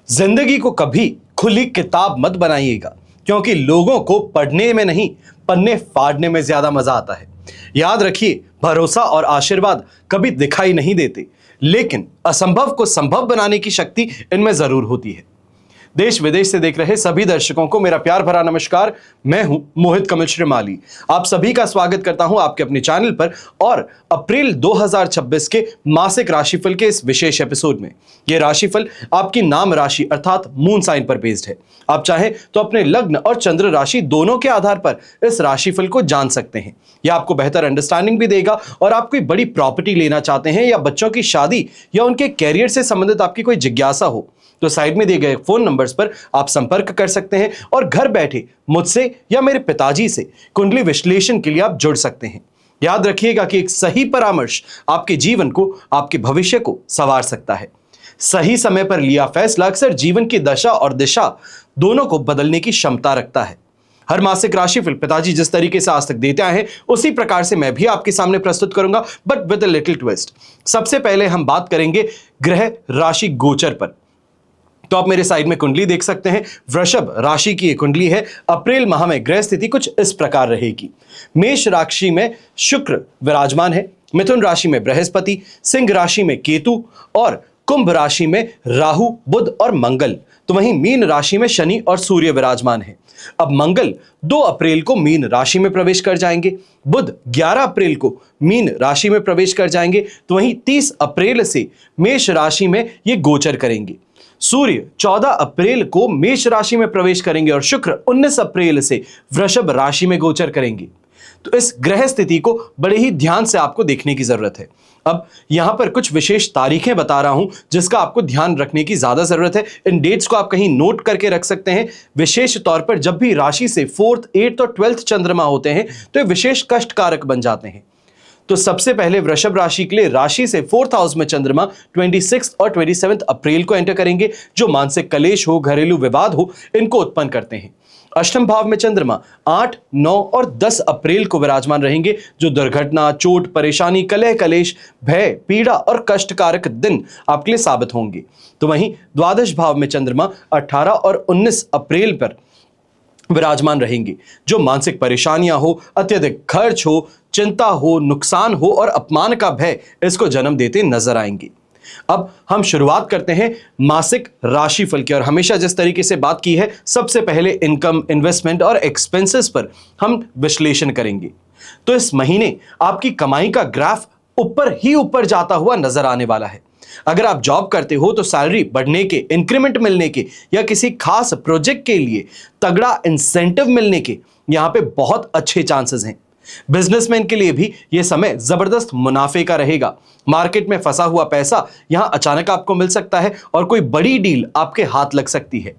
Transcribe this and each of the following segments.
जिंदगी को कभी खुली किताब मत बनाइएगा, क्योंकि लोगों को पढ़ने में नहीं, पन्ने फाड़ने में ज्यादा मजा आता है। याद रखिए, भरोसा और आशीर्वाद कभी दिखाई नहीं देते, लेकिन असंभव को संभव बनाने की शक्ति इनमें जरूर होती है। देश विदेश से देख रहे सभी दर्शकों को मेरा प्यार भरा नमस्कार। मैं हूं मोहित कमल श्रीमाली। आप सभी का स्वागत करता हूं आपके अपने चैनल पर और अप्रैल 2026 के मासिक राशिफल के इस विशेष एपिसोड में। यह राशिफल आपकी नाम राशि अर्थात मून साइन पर बेस्ड है। आप चाहें तो अपने लग्न और चंद्र राशि दोनों के आधार पर इस राशिफल को जान सकते हैं। यह आपको बेहतर अंडरस्टैंडिंग भी देगा और आप कोई बड़ी प्रॉपर्टी लेना चाहते हैं या बच्चों की शादी या उनके कैरियर से संबंधित आपकी कोई जिज्ञासा हो तो साइड में दिए गए फोन नंबर्स पर आप संपर्क कर सकते हैं और घर बैठे मुझसे या मेरे पिताजी से कुंडली विश्लेषण के लिए आप जुड़ सकते हैं। याद रखिएगा कि एक सही परामर्श आपके जीवन को, आपके भविष्य को संवार सकता है। सही समय पर लिया फैसला अक्सर जीवन की दशा और दिशा दोनों को बदलने की क्षमता रखता है। हर मासिक राशिफल पिताजी जिस तरीके से आज तक देते आए हैं उसी प्रकार से मैं भी आपके सामने प्रस्तुत करूंगा, but with a little twist. सबसे पहले हम बात करेंगे ग्रह राशि गोचर पर। तो आप मेरे साइड में कुंडली देख सकते हैं। वृषभ राशि की यह कुंडली है। अप्रैल माह में ग्रह स्थिति कुछ इस प्रकार रहेगी। मेष राशि में शुक्र विराजमान है, मिथुन राशि में बृहस्पति, सिंह राशि में केतु और कुंभ राशि में राहु, बुध और मंगल। तो वहीं मीन राशि में शनि और सूर्य विराजमान है। अब मंगल 2 अप्रैल को मीन राशि में प्रवेश कर जाएंगे, बुध 11 अप्रैल को मीन राशि में प्रवेश कर जाएंगे, तो वहीं 30 अप्रैल से मेष राशि में ये गोचर करेंगे। सूर्य 14 अप्रैल को मेष राशि में प्रवेश करेंगे और शुक्र 19 अप्रैल से वृषभ राशि में गोचर करेंगे। तो इस ग्रह स्थिति को बड़े ही ध्यान से आपको देखने की जरूरत है। अब यहां पर कुछ विशेष तारीखें बता रहा हूं जिसका आपको ध्यान रखने की ज्यादा जरूरत है। इन डेट्स को आप कहीं नोट करके रख सकते हैं। विशेष तौर पर जब भी राशि से 4th, 8th और 12th चंद्रमा होते हैं तो ये विशेष कष्ट कारक बन जाते हैं। तो सबसे पहले वृषभ राशि के लिए राशि से 4th हाउस में चंद्रमा 26 और 27 अप्रैल को एंटर करेंगे, जो मानसिक कलेश हो, घरेलू विवाद हो, इनको उत्पन्न करते हैं। अष्टम भाव में चंद्रमा 8, 9 और 10 अप्रैल को विराजमान रहेंगे, जो दुर्घटना, चोट, परेशानी, कलह कलेश, भय, पीड़ा और कष्टकारक दिन आपके लिए साबित होंगे। तो वहीं द्वादश भाव में चंद्रमा 18 और 19 अप्रैल पर विराजमान रहेंगे, जो मानसिक परेशानियां हो, अत्यधिक खर्च हो, चिंता हो, नुकसान हो और अपमान का भय इसको जन्म देते नजर आएंगे। अब हम शुरुआत करते हैं मासिक राशिफल की और हमेशा जिस तरीके से बात की है, सबसे पहले इनकम, इन्वेस्टमेंट और एक्सपेंसेस पर हम विश्लेषण करेंगे। तो इस महीने आपकी कमाई का ग्राफ ऊपर ही ऊपर जाता हुआ नजर आने वाला है। अगर आप जॉब करते हो तो सैलरी बढ़ने के, इंक्रीमेंट मिलने के या किसी खास प्रोजेक्ट के लिए तगड़ा इंसेंटिव मिलने के यहां पे बहुत अच्छे चांसेस हैं। बिजनेसमैन के लिए भी यह समय जबरदस्त मुनाफे का रहेगा। मार्केट में फंसा हुआ पैसा यहां अचानक आपको मिल सकता है और कोई बड़ी डील आपके हाथ लग सकती है।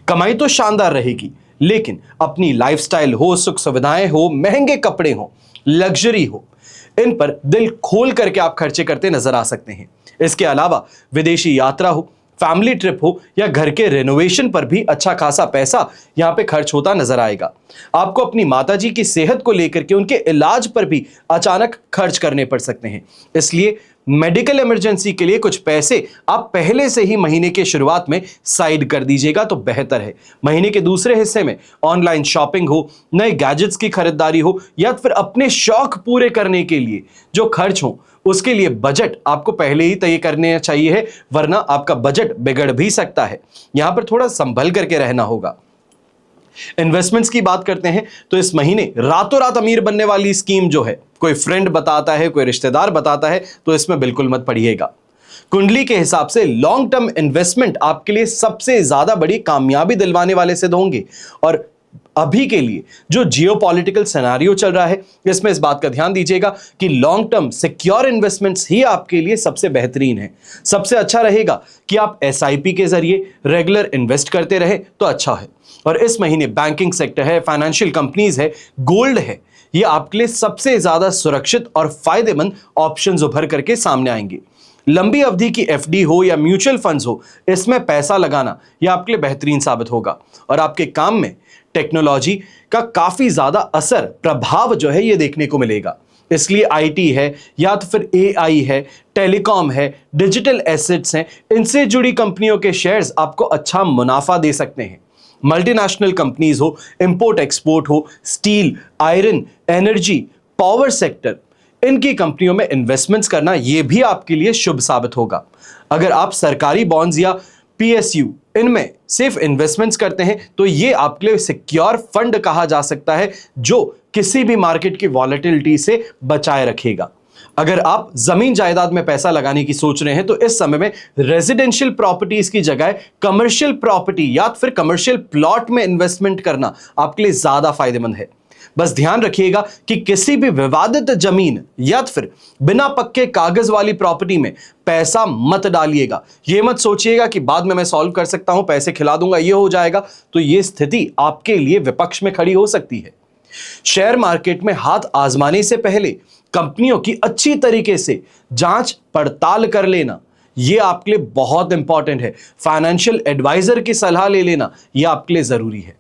कमाई तो शानदार रहेगी, लेकिन अपनी लाइफस्टाइल हो, सुख सुविधाएं हो, महंगे कपड़े हो, लग्जरी हो, इन पर दिल खोल करके आप खर्चे करते नजर आ सकते हैं। इसके अलावा विदेशी यात्रा हो, फैमिली ट्रिप हो या घर के रेनोवेशन पर भी अच्छा खासा पैसा यहां पे खर्च होता नजर आएगा। आपको अपनी माताजी की सेहत को लेकर के उनके इलाज पर भी अचानक खर्च करने पड़ सकते हैं। इसलिए मेडिकल इमरजेंसी के लिए कुछ पैसे आप पहले से ही महीने के शुरुआत में साइड कर दीजिएगा तो बेहतर है। महीने के दूसरे हिस्से में ऑनलाइन शॉपिंग हो, नए गैजेट्स की खरीदारी हो या फिर अपने शौक पूरे करने के लिए जो खर्च हो, उसके लिए बजट आपको पहले ही तय करने चाहिए, वरना आपका बजट बिगड़ भी सकता है। यहां पर थोड़ा संभल करके रहना होगा। इन्वेस्टमेंट्स की बात करते हैं तो इस महीने रातों रात अमीर बनने वाली स्कीम जो है, कोई फ्रेंड बताता है, कोई रिश्तेदार बताता है, तो इसमें बिल्कुल मत पड़िएगा। कुंडली के हिसाब से लॉन्ग टर्म इन्वेस्टमेंट आपके लिए सबसे ज्यादा बड़ी कामयाबी दिलवाने वाले सिद्ध होंगे। और अभी के लिए जो जियोपॉलिटिकल सिनेरियो चल रहा है, इसमें इस बात का ध्यान दीजिएगा कि लॉन्ग टर्म सिक्योर इन्वेस्टमेंट्स ही आपके लिए सबसे बेहतरीन है। सबसे अच्छा रहेगा कि आप एसआईपी के जरिए रेगुलर इन्वेस्ट करते रहे तो अच्छा है। और इस महीने बैंकिंग सेक्टर है, फाइनेंशियल कंपनीज है, गोल्ड है, ये आपके लिए सबसे ज्यादा सुरक्षित और फायदेमंद ऑप्शंस उभर करके सामने आएंगे। लंबी अवधि की एफडी हो या म्यूचुअल फंड्स हो, इसमें पैसा लगाना यह आपके लिए बेहतरीन साबित होगा और आपके काम में टेक्नोलॉजी का काफी ज्यादा असर, प्रभाव जो है ये देखने को मिलेगा। इसलिए आईटी है या तो फिर एआई है, टेलीकॉम है, डिजिटल एसेट्स हैं, इनसे जुड़ी कंपनियों के शेयर्स आपको अच्छा मुनाफा दे सकते हैं। मल्टीनेशनल कंपनीज हो, इंपोर्ट एक्सपोर्ट हो, steel, iron, energy, power sector, इनकी कंपनियों में इन्वेस्टमेंट्स करना यह भी आपके लिए शुभ साबित होगा। अगर आप सरकारी बॉन्ड्स या पीएसयू इनमें सिर्फ इन्वेस्टमेंट्स करते हैं तो ये आपके लिए सिक्योर फंड कहा जा सकता है, जो किसी भी मार्केट की वॉलेटिलिटी से बचाए रखेगा। अगर आप जमीन जायदाद में पैसा लगाने की सोच रहे हैं तो इस समय में रेजिडेंशियल प्रॉपर्टीज की जगह कमर्शियल प्रॉपर्टी या फिर कमर्शियल प्लॉट में इन्वेस्टमेंट करना आपके लिए ज्यादा फायदेमंद है। बस ध्यान रखिएगा कि किसी भी विवादित जमीन या फिर बिना पक्के कागज वाली प्रॉपर्टी में पैसा मत डालिएगा। यह मत सोचिएगा कि बाद में मैं सॉल्व कर सकता हूं, पैसे खिला दूंगा, यह हो जाएगा, तो यह स्थिति आपके लिए विपक्ष में खड़ी हो सकती है। शेयर मार्केट में हाथ आजमाने से पहले कंपनियों की अच्छी तरीके से जांच पड़ताल कर लेना यह आपके लिए बहुत इंपॉर्टेंट है। फाइनेंशियल एडवाइजर की सलाह ले लेना यह आपके लिए जरूरी है।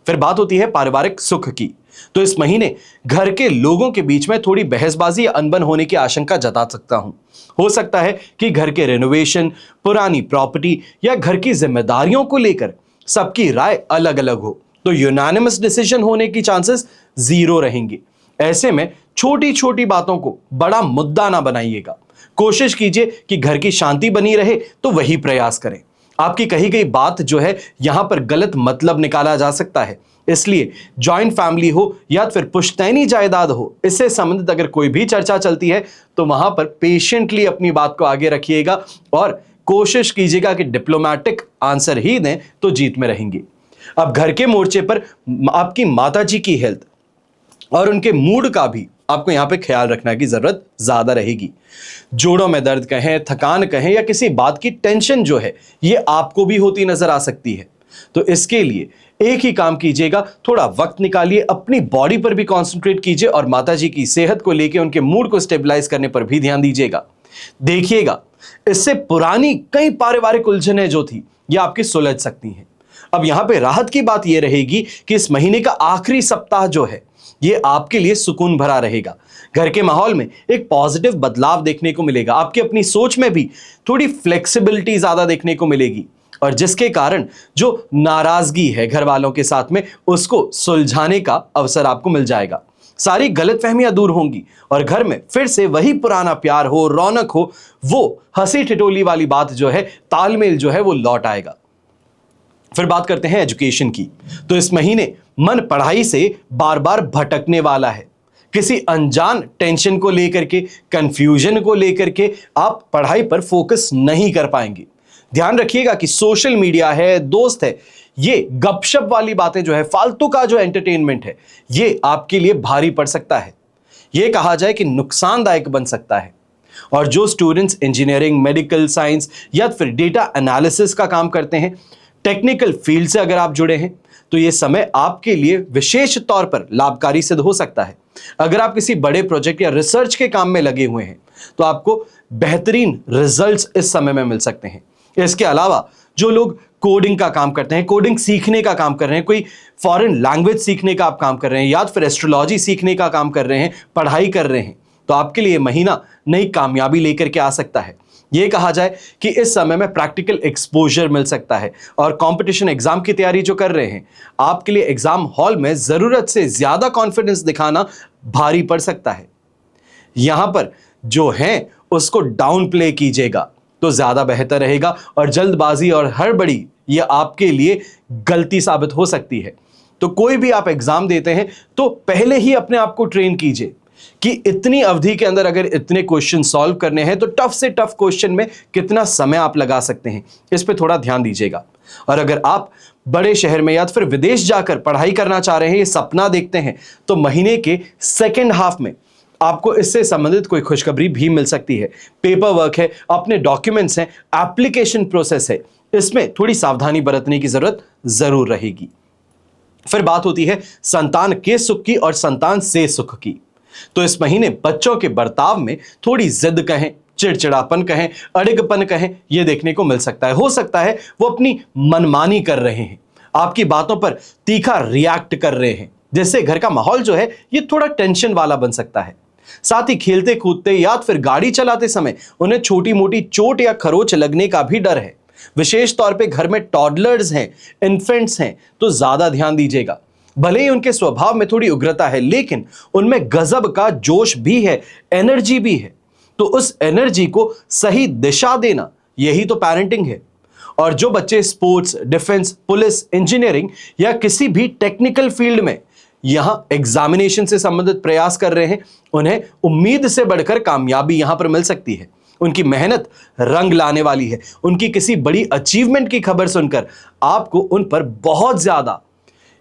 फिर बात होती है पारिवारिक सुख की। तो इस महीने घर के लोगों के बीच में थोड़ी बहसबाजी या अनबन होने की आशंका जता सकता हूं। हो सकता है कि घर के रेनोवेशन, पुरानी प्रॉपर्टी या घर की जिम्मेदारियों को लेकर सबकी राय अलग अलग हो, तो यूनानिमस डिसीजन होने की चांसेस 0 रहेंगे। ऐसे में छोटी छोटी बातों को बड़ा मुद्दा ना बनाइएगा। कोशिश कीजिए कि घर की शांति बनी रहे, तो वही प्रयास करें। आपकी कही गई बात जो है यहां पर गलत मतलब निकाला जा सकता है, इसलिए जॉइंट फैमिली हो या फिर पुश्तैनी जायदाद हो, इससे संबंधित अगर कोई भी चर्चा चलती है तो वहां पर पेशेंटली अपनी बात को आगे रखिएगा और कोशिश कीजिएगा कि डिप्लोमेटिक आंसर ही दें, तो जीत में रहेंगे। अब घर के मोर्चे पर आपकी माताजी की हेल्थ और उनके मूड का भी आपको यहां पे ख्याल रखने की जरूरत ज्यादा रहेगी। जोड़ों में दर्द कहें, थकान कहें या किसी बात की टेंशन जो है ये आपको भी होती नजर आ सकती है। तो इसके लिए एक ही काम कीजिएगा, थोड़ा वक्त निकालिए, अपनी बॉडी पर भी कंसंट्रेट कीजिए और माताजी की सेहत को लेकर उनके मूड को स्टेबलाइज करने पर भी ध्यान दीजिएगा। देखिएगा, इससे पुरानी कई पारिवारिक उलझनें जो थी ये आपकी सुलझ सकती हैं। अब यहां पे राहत की बात यह रहेगी कि इस महीने का आखिरी सप्ताह जो है ये आपके लिए सुकून भरा रहेगा। घर के माहौल में एक पॉजिटिव बदलाव देखने को मिलेगा। आपकी अपनी सोच में भी थोड़ी फ्लेक्सिबिलिटी ज्यादा देखने को मिलेगी और जिसके कारण जो नाराजगी है घर वालों के साथ में, उसको सुलझाने का अवसर आपको मिल जाएगा। सारी गलतफहमियां दूर होंगी और घर में फिर से वही पुराना प्यार हो, रौनक हो, वो हंसी ठिठोली वाली बात जो है, तालमेल जो है वो लौट आएगा। फिर बात करते हैं एजुकेशन की। तो इस महीने मन पढ़ाई से बार बार भटकने वाला है। किसी अनजान टेंशन को लेकर के, कंफ्यूजन को लेकर के आप पढ़ाई पर फोकस नहीं कर पाएंगे। ध्यान रखिएगा कि सोशल मीडिया है, दोस्त है, ये गपशप वाली बातें जो है, फालतू का जो एंटरटेनमेंट है, ये आपके लिए भारी पड़ सकता है। ये कहा जाए कि नुकसानदायक बन सकता है। और जो स्टूडेंट्स इंजीनियरिंग, मेडिकल साइंस या फिर डेटा एनालिसिस का काम करते हैं, टेक्निकल फील्ड से अगर आप जुड़े हैं, तो यह समय आपके लिए विशेष तौर पर लाभकारी सिद्ध हो सकता है। अगर आप किसी बड़े प्रोजेक्ट या रिसर्च के काम में लगे हुए हैं तो आपको बेहतरीन रिजल्ट्स इस समय में मिल सकते हैं। इसके अलावा जो लोग कोडिंग का काम करते हैं, कोडिंग सीखने का काम कर रहे हैं, कोई फॉरेन लैंग्वेज सीखने का आप काम कर रहे हैं या फिर एस्ट्रोलॉजी सीखने का काम कर रहे हैं, पढ़ाई कर रहे हैं, तो आपके लिए महीना नई कामयाबी लेकर के आ सकता है। यह कहा जाए कि इस समय में प्रैक्टिकल एक्सपोजर मिल सकता है और कंपटीशन एग्जाम की तैयारी जो कर रहे हैं, आपके लिए एग्जाम हॉल में जरूरत से ज्यादा कॉन्फिडेंस दिखाना भारी पड़ सकता है। यहां पर जो है उसको डाउन प्ले कीजिएगा तो ज्यादा बेहतर रहेगा और जल्दबाजी और हड़बड़ी यह आपके लिए गलती साबित हो सकती है। तो कोई भी आप एग्जाम देते हैं तो पहले ही अपने आप को ट्रेन कीजिए कि इतनी अवधि के अंदर अगर इतने क्वेश्चन सॉल्व करने हैं तो टफ से टफ क्वेश्चन में कितना समय आप लगा सकते हैं, इस पे थोड़ा ध्यान दीजिएगा। और अगर आप बड़े शहर में या फिर विदेश जाकर पढ़ाई करना चाह रहे हैं, ये सपना देखते हैं, तो महीने के सेकेंड हाफ में आपको इससे संबंधित कोई खुशखबरी भी मिल सकती है। पेपर वर्क है, अपने डॉक्यूमेंट्स हैं, एप्लीकेशन प्रोसेस है, इसमें थोड़ी सावधानी बरतने की जरूरत जरूर रहेगी। फिर बात होती है संतान के सुख की और संतान से सुख की। तो इस महीने बच्चों के बर्ताव में थोड़ी जिद कहें, चिड़चिड़ापन कहें, अड़िगपन कहें, यह देखने को मिल सकता है। हो सकता है वो अपनी मनमानी कर रहे हैं, आपकी बातों पर तीखा रिएक्ट कर रहे हैं, जिससे घर का माहौल जो है ये थोड़ा टेंशन वाला बन सकता है। साथ ही खेलते कूदते या फिर गाड़ी चलाते समय उन्हें छोटी मोटी चोट या खरोच लगने का भी डर है। विशेष तौर पे घर में टॉडलर्स हैं, इन्फेंट्स हैं, तो ज्यादा ध्यान दीजिएगा। भले ही उनके स्वभाव में थोड़ी उग्रता है, लेकिन उनमें गजब का जोश भी है, एनर्जी भी है। तो उस एनर्जी को सही दिशा देना, यही तो पेरेंटिंग है। और जो बच्चे स्पोर्ट्स, डिफेंस, पुलिस, इंजीनियरिंग या किसी भी टेक्निकल फील्ड में यहां एग्जामिनेशन से संबंधित प्रयास कर रहे हैं, उन्हें उम्मीद से बढ़कर कामयाबी यहां पर मिल सकती है। उनकी मेहनत रंग लाने वाली है। उनकी किसी बड़ी अचीवमेंट की खबर सुनकर आपको उन पर बहुत ज्यादा,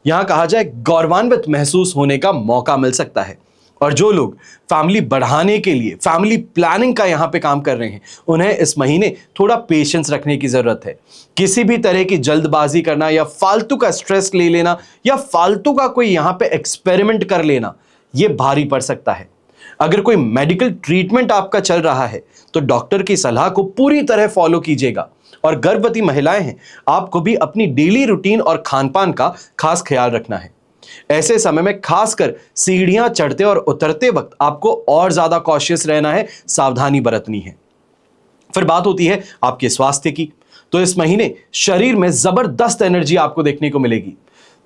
यहां कहा जाए, गौरवान्वित महसूस होने का मौका मिल सकता है। और जो लोग फैमिली बढ़ाने के लिए फैमिली प्लानिंग का यहां पे काम कर रहे हैं, उन्हें इस महीने थोड़ा पेशेंस रखने की जरूरत है। किसी भी तरह की जल्दबाजी करना या फालतू का स्ट्रेस ले लेना या फालतू का कोई यहां पे एक्सपेरिमेंट कर लेना, यह भारी पड़ सकता है। अगर कोई मेडिकल ट्रीटमेंट आपका चल रहा है तो डॉक्टर की सलाह को पूरी तरह फॉलो कीजिएगा। और गर्भवती महिलाएं हैं, आपको भी अपनी डेली रूटीन और खानपान का खास ख्याल रखना है। ऐसे समय में खासकर सीढ़ियां चढ़ते और उतरते वक्त आपको और ज्यादा कॉशियस रहना है, सावधानी बरतनी है। फिर बात होती है आपके स्वास्थ्य की। तो इस महीने शरीर में जबरदस्त एनर्जी आपको देखने को मिलेगी।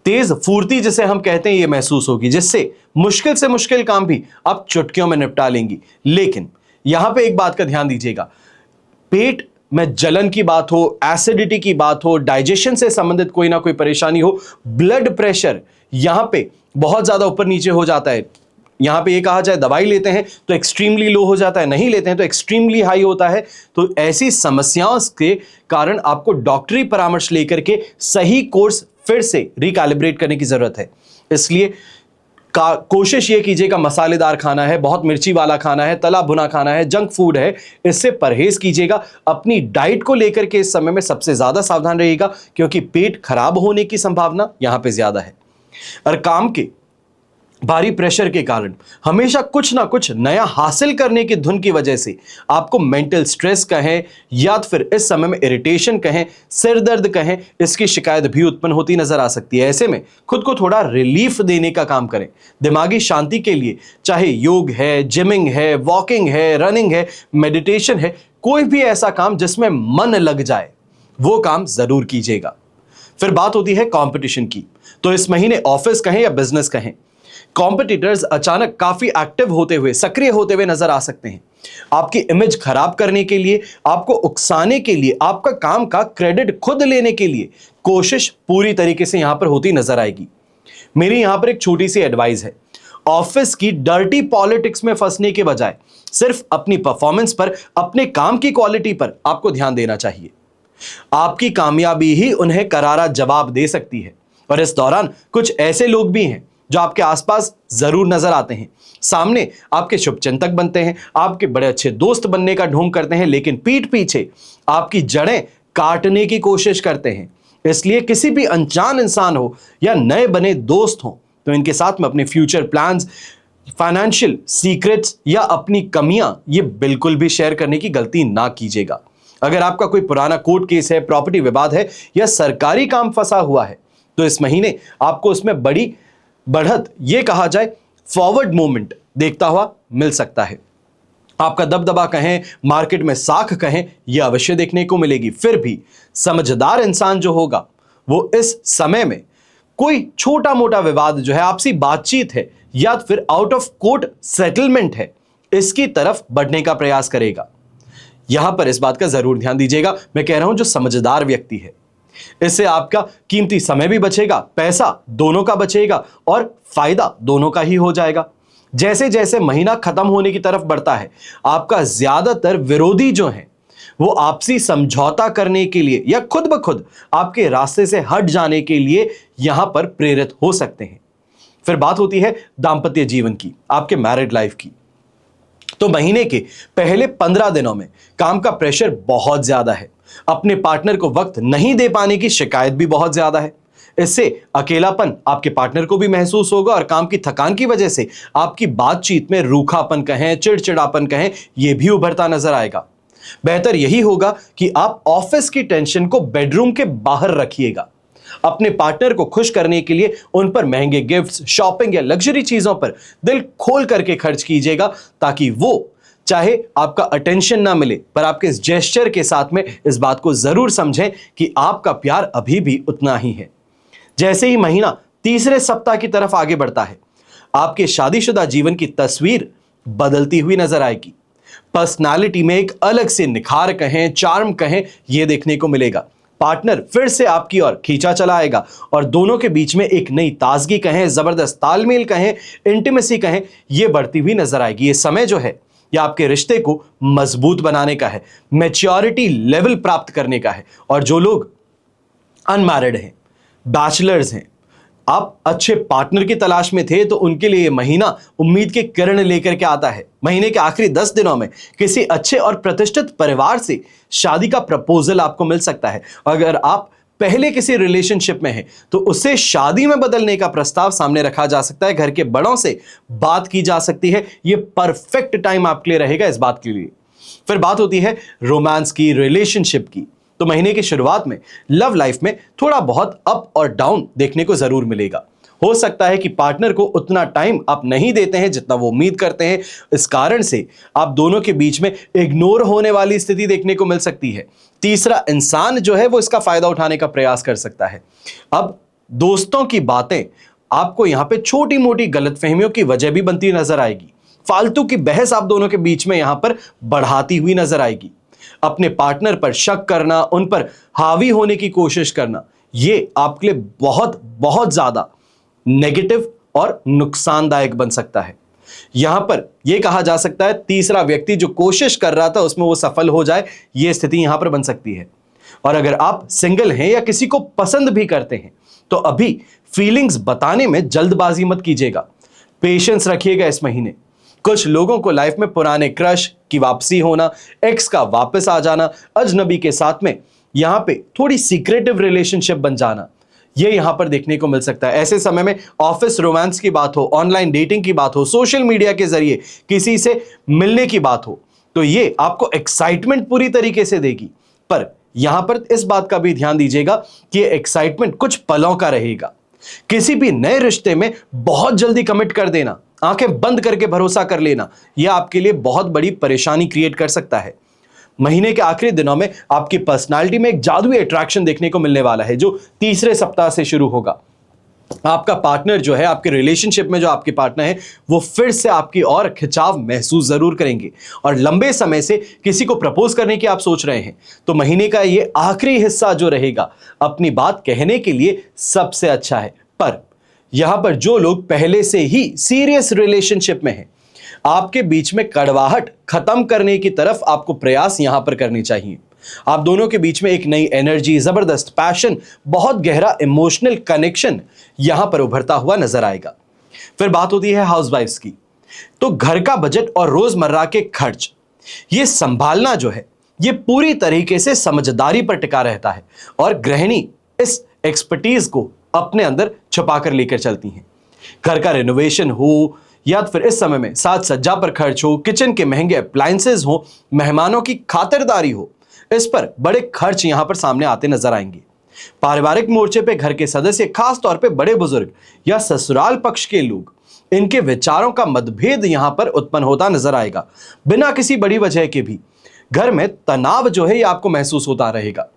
तेज फुर्ती जिसे हम कहते हैं, ये महसूस होगी, जिससे मुश्किल से मुश्किल काम भी आप चुटकियों में निपटा लेंगी। लेकिन यहां पे एक बात का ध्यान दीजिएगा, पेट में जलन की बात हो, एसिडिटी की बात हो, डाइजेशन से संबंधित कोई ना कोई परेशानी हो, ब्लड प्रेशर यहां पे बहुत ज्यादा ऊपर नीचे हो जाता है। यहां पे ये कहा जाए दवाई लेते हैं तो एक्सट्रीमली लो हो जाता है, नहीं लेते हैं तो एक्सट्रीमली हाई होता है। तो ऐसी समस्याओं के कारण आपको डॉक्टरी परामर्श लेकर के सही कोर्स फिर से रिकैलिब्रेट करने की जरूरत है। इसलिए कोशिश ये कीजिएगा, मसालेदार खाना है, बहुत मिर्ची वाला खाना है, तला भुना खाना है, जंक फूड है, इससे परहेज कीजिएगा। अपनी डाइट को लेकर के इस समय में सबसे ज्यादा सावधान रहिएगा, क्योंकि पेट खराब होने की संभावना यहां पे ज्यादा है। और काम के भारी प्रेशर के कारण हमेशा कुछ ना कुछ नया हासिल करने की धुन की वजह से आपको मेंटल स्ट्रेस कहें या फिर इस समय में इरिटेशन कहें, सिर दर्द कहें, इसकी शिकायत भी उत्पन्न होती नजर आ सकती है। ऐसे में खुद को थोड़ा रिलीफ देने का काम करें। दिमागी शांति के लिए चाहे योग है, जिमिंग है, वॉकिंग है, रनिंग है, मेडिटेशन है, कोई भी ऐसा काम जिसमें मन लग जाए, वो काम जरूर कीजिएगा। फिर बात होती है कंपटीशन की। तो इस महीने ऑफिस कहें या बिजनेस कहें, कॉम्पिटिटर्स अचानक काफी एक्टिव होते हुए, सक्रिय होते हुए नजर आ सकते हैं। आपकी इमेज खराब करने के लिए, आपको उकसाने के लिए, आपका काम का क्रेडिट खुद लेने के लिए कोशिश पूरी तरीके से यहां पर होती नजर आएगी। मेरी यहां पर एक छोटी सी एडवाइस है, ऑफिस की डर्टी पॉलिटिक्स में फंसने के बजाय सिर्फ अपनी परफॉर्मेंस पर, अपने काम की क्वालिटी पर आपको ध्यान देना चाहिए। आपकी कामयाबी ही उन्हें करारा जवाब दे सकती है। और इस दौरान कुछ ऐसे लोग भी हैं जो आपके आसपास जरूर नजर आते हैं, सामने आपके शुभचिंतक बनते हैं, आपके बड़े अच्छे दोस्त बनने का ढोंग करते हैं, लेकिन पीठ पीछे आपकी जड़ें काटने की कोशिश करते हैं। इसलिए किसी भी अनजान इंसान हो या नए बने दोस्त हो, तो इनके साथ में अपने फ्यूचर प्लान्स, फाइनेंशियल सीक्रेट्स या अपनी कमियां, ये बिल्कुल भी शेयर करने की गलती ना कीजिएगा। अगर आपका कोई पुराना कोर्ट केस है, प्रॉपर्टी विवाद है या सरकारी काम फंसा हुआ है, तो इस महीने आपको उसमें बड़ी बढ़त, ये कहा जाए फॉरवर्ड मूवमेंट, देखता हुआ मिल सकता है। आपका दबदबा कहें, मार्केट में साख कहें, यह अवश्य देखने को मिलेगी। फिर भी समझदार इंसान जो होगा, वो इस समय में कोई छोटा मोटा विवाद जो है, आपसी बातचीत है या फिर आउट ऑफ कोर्ट सेटलमेंट है, इसकी तरफ बढ़ने का प्रयास करेगा। यहां पर इस बात का जरूर ध्यान दीजिएगा, मैं कह रहा हूं जो समझदार व्यक्ति है, इससे आपका कीमती समय भी बचेगा, पैसा दोनों का बचेगा और फायदा दोनों का ही हो जाएगा। जैसे जैसे महीना खत्म होने की तरफ बढ़ता है, आपका ज्यादातर विरोधी जो हैं, वो आपसी समझौता करने के लिए या खुद ब खुद आपके रास्ते से हट जाने के लिए यहां पर प्रेरित हो सकते हैं। फिर बात होती है दांपत्य जीवन की, आपके मैरिड लाइफ की। तो महीने के पहले 15 दिनों में काम का प्रेशर बहुत ज्यादा है, अपने पार्टनर को वक्त नहीं दे पाने की शिकायत भी बहुत ज्यादा है। इससे अकेलापन आपके पार्टनर को भी महसूस होगा और काम की थकान की वजह से आपकी बातचीत में रूखापन कहें, चिड़चिड़ापन कहें, यह भी उभरता नजर आएगा। बेहतर यही होगा कि आप ऑफिस की टेंशन को बेडरूम के बाहर रखिएगा। अपने पार्टनर को खुश करने के लिए उन पर महंगे गिफ्ट्स, शॉपिंग या लग्जरी चीजों पर दिल खोल करके खर्च कीजिएगा, ताकि वो चाहे आपका अटेंशन ना मिले पर आपके इस जेस्चर के साथ में इस बात को जरूर समझें कि आपका प्यार अभी भी उतना ही है। जैसे ही महीना तीसरे सप्ताह की तरफ आगे बढ़ता है, आपके शादीशुदा जीवन की तस्वीर बदलती हुई नजर आएगी। पर्सनालिटी में एक अलग से निखार कहें, चार्म कहें, यह देखने को मिलेगा। पार्टनर फिर से आपकी ओर खींचा चला आएगा और दोनों के बीच में एक नई ताजगी कहें, जबरदस्त तालमेल कहें, इंटीमेसी कहें, यह बढ़ती हुई नजर आएगी। ये समय जो है यह आपके रिश्ते को मजबूत बनाने का है, मैच्योरिटी लेवल प्राप्त करने का है। और जो लोग अनमैरिड हैं, बैचलर्स हैं, आप अच्छे पार्टनर की तलाश में थे, तो उनके लिए महीना उम्मीद के किरण लेकर के आता है। महीने के आखिरी 10 दिनों में किसी अच्छे और प्रतिष्ठित परिवार से शादी का प्रपोजल आपको मिल सकता है। अगर आप पहले किसी रिलेशनशिप में हैं तो उसे शादी में बदलने का प्रस्ताव सामने रखा जा सकता है। घर के बड़ों से बात की जा सकती है। यह परफेक्ट टाइम आपके लिए रहेगा इस बात के लिए। फिर बात होती है रोमांस की, रिलेशनशिप की। तो महीने की शुरुआत में लव लाइफ में थोड़ा बहुत अप और डाउन देखने को जरूर मिलेगा। हो सकता है कि पार्टनर को उतना टाइम आप नहीं देते हैं जितना वो उम्मीद करते हैं। इस कारण से आप दोनों के बीच में इग्नोर होने वाली स्थिति देखने को मिल सकती है। तीसरा इंसान जो है वो इसका फायदा उठाने का प्रयास कर सकता है। अब दोस्तों की बातें आपको यहां पे छोटी मोटी गलतफहमियों की वजह भी बनती नजर आएगी। फालतू की बहस आप दोनों के बीच में यहां पर बढ़ाती हुई नजर आएगी। अपने पार्टनर पर शक करना, उन पर हावी होने की कोशिश करना, यह आपके लिए बहुत बहुत ज्यादा नेगेटिव और नुकसानदायक बन सकता है। यहां पर यह कहा जा सकता है तीसरा व्यक्ति जो कोशिश कर रहा था उसमें वो सफल हो जाए, यह स्थिति यहां पर बन सकती है। और अगर आप सिंगल हैं या किसी को पसंद भी करते हैं तो अभी फीलिंग्स बताने में जल्दबाजी मत कीजिएगा। पेशेंस रखिएगा इस महीने। कुछ लोगों को लाइफ में पुराने क्रश की वापसी होना, एक्स का वापस आ जाना, अजनबी के साथ में यहां पे थोड़ी सीक्रेटिव रिलेशनशिप बन जाना, ये यहां पर देखने को मिल सकता है। ऐसे समय में ऑफिस रोमांस की बात हो, ऑनलाइन डेटिंग की बात हो, सोशल मीडिया के जरिए किसी से मिलने की बात हो, तो ये आपको एक्साइटमेंट पूरी तरीके से देगी। पर यहां पर इस बात का भी ध्यान दीजिएगा कि ये एक्साइटमेंट कुछ पलों का रहेगा। किसी भी नए रिश्ते में बहुत जल्दी कमिट कर देना, आंखें बंद करके भरोसा कर लेना, यह आपके लिए बहुत बड़ी परेशानी क्रिएट कर सकता है। महीने के आखिरी दिनों में आपकी पर्सनालिटी में एक जादुई अट्रैक्शन देखने को मिलने वाला है जो तीसरे सप्ताह से शुरू होगा। आपका पार्टनर जो है, आपके रिलेशनशिप में जो आपके पार्टनर है, वो फिर से आपकी ओर खिंचाव महसूस जरूर करेंगे। और लंबे समय से किसी को प्रपोज करने की आप सोच रहे हैं तो महीने का ये आखिरी हिस्सा जो रहेगा अपनी बात कहने के लिए सबसे अच्छा है। पर यहां पर जो लोग पहले से ही सीरियस रिलेशनशिप में हैं, आपके बीच में कड़वाहट खत्म करने की तरफ आपको प्रयास यहां पर करने चाहिए। आप दोनों के बीच में एक नई एनर्जी, जबरदस्त पैशन, बहुत गहरा इमोशनल कनेक्शन यहां पर उभरता हुआ नजर आएगा। फिर बात होती है हाउसवाइफ्स की। तो घर का बजट और रोजमर्रा के खर्च, ये संभालना जो है ये पूरी तरीके से समझदारी पर टिका रहता है और गृहिणी इस एक्सपर्टीज को अपने अंदर छुपा कर लेकर चलती हैं। घर का रेनोवेशन हो या फिर इस समय में साज सज्जा पर खर्च हो, किचन के महंगे अप्लायंसेस हो, मेहमानों की खातिरदारी हो, इस पर बड़े खर्च यहां पर सामने आते नजर आएंगे। पारिवारिक मोर्चे पे घर के सदस्य, खास तौर पे बड़े बुजुर्ग या ससुराल पक्ष के लोग, इनके विचारों का मतभेद यहां पर उत्पन्न होता नजर आएगा। बिना किसी बड़ी वजह के भी घर में तनाव जो है ये आपको महसूस होता रहेगा।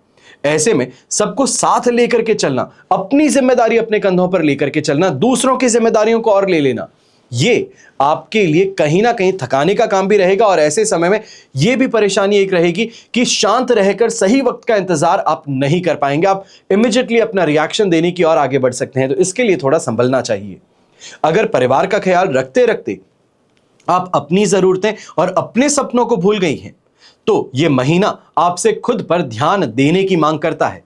ऐसे में सबको साथ लेकर के चलना, अपनी जिम्मेदारी अपने कंधों पर लेकर के चलना, दूसरों की जिम्मेदारियों को और ले लेना, ये आपके लिए कहीं ना कहीं थकाने का काम भी रहेगा। और ऐसे समय में यह भी परेशानी एक रहेगी कि शांत रहकर सही वक्त का इंतजार आप नहीं कर पाएंगे। आप इमीडिएटली अपना रिएक्शन देने की ओर आगे बढ़ सकते हैं, तो इसके लिए थोड़ा संभलना चाहिए। अगर परिवार का ख्याल रखते रखते आप अपनी जरूरतें और अपने सपनों को भूल गई हैं तो यह महीना आपसे खुद पर ध्यान देने की मांग करता है।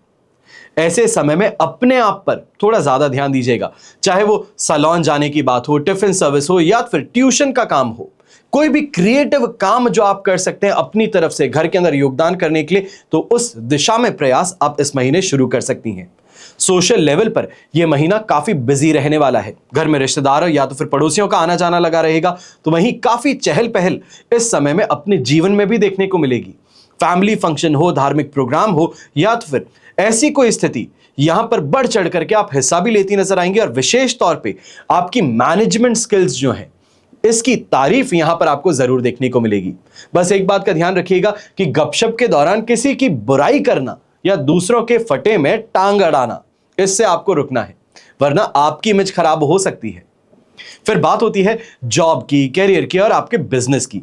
ऐसे समय में अपने आप पर थोड़ा ज्यादा ध्यान दीजिएगा, चाहे वो सैलून जाने की बात हो, टिफिन सर्विस हो या फिर ट्यूशन का काम हो, कोई भी क्रिएटिव काम जो आप कर सकते हैं अपनी तरफ से घर के अंदर योगदान करने के लिए, तो उस दिशा में प्रयास आप इस महीने शुरू कर सकती हैं। सोशल लेवल पर यह महीना काफी बिजी रहने वाला है। घर में रिश्तेदारों या तो फिर पड़ोसियों का आना जाना लगा रहेगा, तो वहीं काफी चहल पहल इस समय में अपने जीवन में भी देखने को मिलेगी। फैमिली फंक्शन हो, धार्मिक प्रोग्राम हो या तो फिर ऐसी कोई स्थिति यहां पर बढ़ चढ़ करके आप हिस्सा भी लेती नजर आएंगी और विशेष तौर पे आपकी मैनेजमेंट स्किल्स जो हैं इसकी तारीफ यहां पर आपको जरूर देखने को मिलेगी। बस एक बात का ध्यान रखिएगा कि गपशप के दौरान किसी की बुराई करना या दूसरों के फटे में टांग अड़ाना, इससे आपको रुकना है, वरना आपकी इमेज खराब हो सकती है। फिर बात होती है जॉब की, कैरियर की और आपके बिजनेस की।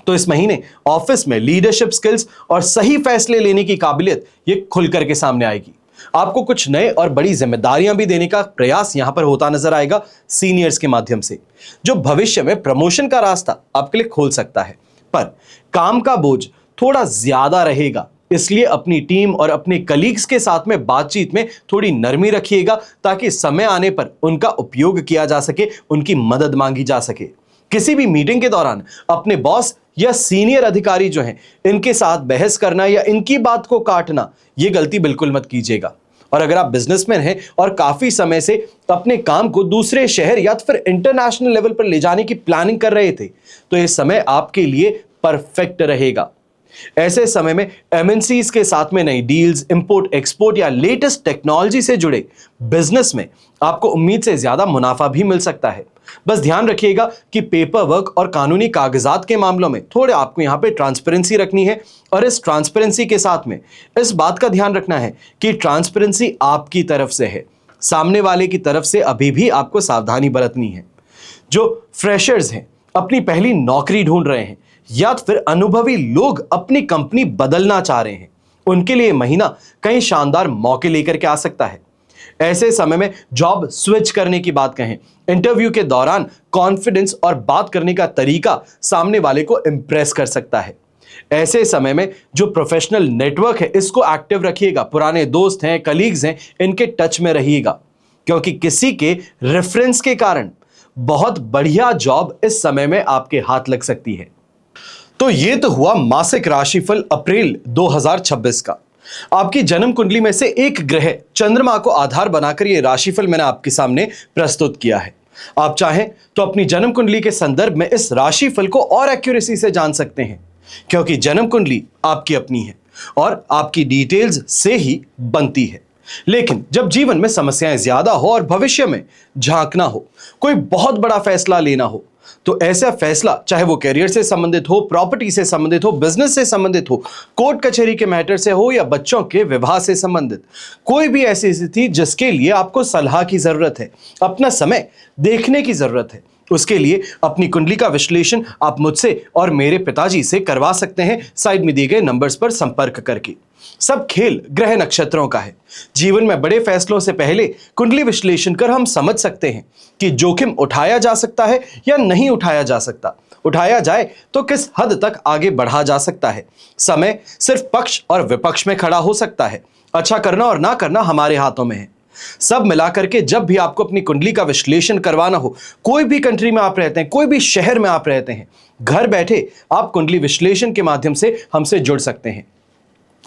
तो इस महीने ऑफिस में लीडरशिप स्किल्स और सही फैसले लेने की काबिलियत ये खुल करके सामने आएगी। आपको कुछ नए और बड़ी जिम्मेदारियां भी देने का प्रयास यहां पर होता नजर आएगा सीनियर्स के माध्यम से, जो भविष्य में प्रमोशन का रास्ता आपके लिए खोल सकता है। पर काम का बोझ थोड़ा ज्यादा रहेगा, इसलिए अपनी टीम और अपने कलीग्स के साथ में बातचीत में थोड़ी नरमी रखिएगा ताकि समय आने पर उनका उपयोग किया जा सके, उनकी मदद मांगी जा सके। किसी भी मीटिंग के दौरान अपने बॉस या सीनियर अधिकारी जो हैं इनके साथ बहस करना या इनकी बात को काटना, यह गलती बिल्कुल मत कीजिएगा। और अगर आप बिजनेसमैन हैं और काफी समय से अपने काम को दूसरे शहर या फिर इंटरनेशनल लेवल पर ले जाने की प्लानिंग कर रहे थे, तो यह समय आपके लिए परफेक्ट रहेगा। ऐसे समय में एमएनसीज के साथ में नई डील्स, इंपोर्ट एक्सपोर्ट या लेटेस्ट टेक्नोलॉजी से जुड़े बिजनेस में आपको उम्मीद से ज्यादा मुनाफा भी मिल सकता है। बस ध्यान रखिएगा कि पेपर वर्क और कानूनी कागजात के मामलों में थोड़े आपको यहां पे ट्रांसपेरेंसी रखनी है, और इस ट्रांसपेरेंसी के साथ में इस बात का ध्यान रखना है कि ट्रांसपेरेंसी आपकी तरफ से है, सामने वाले की तरफ से अभी भी आपको सावधानी बरतनी है। जो फ्रेशर्स हैं, अपनी पहली नौकरी ढूंढ रहे हैं या फिर अनुभवी लोग अपनी कंपनी बदलना चाह रहे हैं, उनके लिए महीना कई शानदार मौके लेकर के आ सकता है। ऐसे समय में जॉब स्विच करने की बात कहें, इंटरव्यू के दौरान कॉन्फिडेंस और बात करने का तरीका सामने वाले को इंप्रेस कर सकता है। ऐसे समय में जो प्रोफेशनल नेटवर्क है इसको एक्टिव रखिएगा, पुराने दोस्त हैं, कलीग्स हैं, इनके टच में रहिएगा, क्योंकि किसी के रेफरेंस के कारण बहुत बढ़िया जॉब इस समय में आपके हाथ लग सकती है। तो ये तो हुआ मासिक राशिफल अप्रैल 2026 का। आपकी जन्म कुंडली में से एक ग्रह चंद्रमा को आधार बनाकर यह राशिफल मैंने आपके सामने प्रस्तुत किया है। आप चाहें तो अपनी जन्म कुंडली के संदर्भ में इस राशिफल को और एक्यूरेसी से जान सकते हैं, क्योंकि जन्म कुंडली आपकी अपनी है और आपकी डिटेल्स से ही बनती है। लेकिन जब जीवन में समस्याएं ज्यादा हो और भविष्य में झांकना हो, कोई बहुत बड़ा फैसला लेना हो, तो ऐसा फैसला चाहे वो करियर से संबंधित हो, प्रॉपर्टी से संबंधित हो, बिजनेस से संबंधित हो, कोर्ट कचहरी के मैटर से हो या बच्चों के विवाह से संबंधित, कोई भी ऐसी स्थिति जिसके लिए आपको सलाह की जरूरत है, अपना समय देखने की जरूरत है, उसके लिए अपनी कुंडली का विश्लेषण आप मुझसे और मेरे पिताजी से करवा सकते हैं साइड में दिए गए नंबर्स पर संपर्क करके। सब खेल ग्रह नक्षत्रों का है। जीवन में बड़े फैसलों से पहले कुंडली विश्लेषण कर हम समझ सकते हैं कि जोखिम उठाया जा सकता है या नहीं उठाया जा सकता, उठाया जाए तो किस हद तक आगे बढ़ा जा सकता है। समय सिर्फ पक्ष और विपक्ष में खड़ा हो सकता है, अच्छा करना और ना करना हमारे हाथों में है। सब मिलाकर के जब भी आपको अपनी कुंडली का विश्लेषण करवाना हो, कोई भी कंट्री में आप रहते हैं, कोई भी शहर में आप रहते हैं, घर बैठे आप कुंडली विश्लेषण के माध्यम से हमसे जुड़ सकते हैं।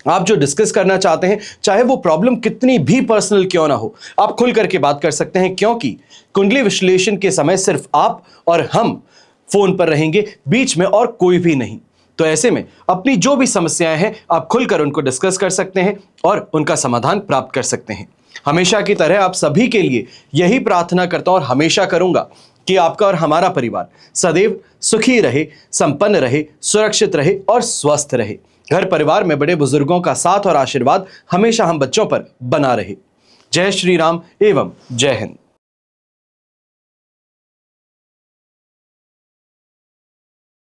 आप जो डिस्कस करना चाहते हैं, चाहे वो प्रॉब्लम कितनी भी पर्सनल क्यों ना हो, आप खुल करके बात कर सकते हैं, क्योंकि कुंडली विश्लेषण के समय सिर्फ आप और हम फोन पर रहेंगे, बीच में और कोई भी नहीं। तो ऐसे में अपनी जो भी समस्याएं हैं आप खुलकर उनको डिस्कस कर सकते हैं और उनका समाधान प्राप्त कर सकते हैं। हमेशा की तरह आप सभी के लिए यही प्रार्थना करता हूं और हमेशा करूंगा कि आपका और हमारा परिवार सदैव सुखी रहे, संपन्न रहे, सुरक्षित रहे और स्वस्थ रहे। घर परिवार में बड़े बुजुर्गों का साथ और आशीर्वाद हमेशा हम बच्चों पर बना रहे। जय श्री राम एवं जय हिंद।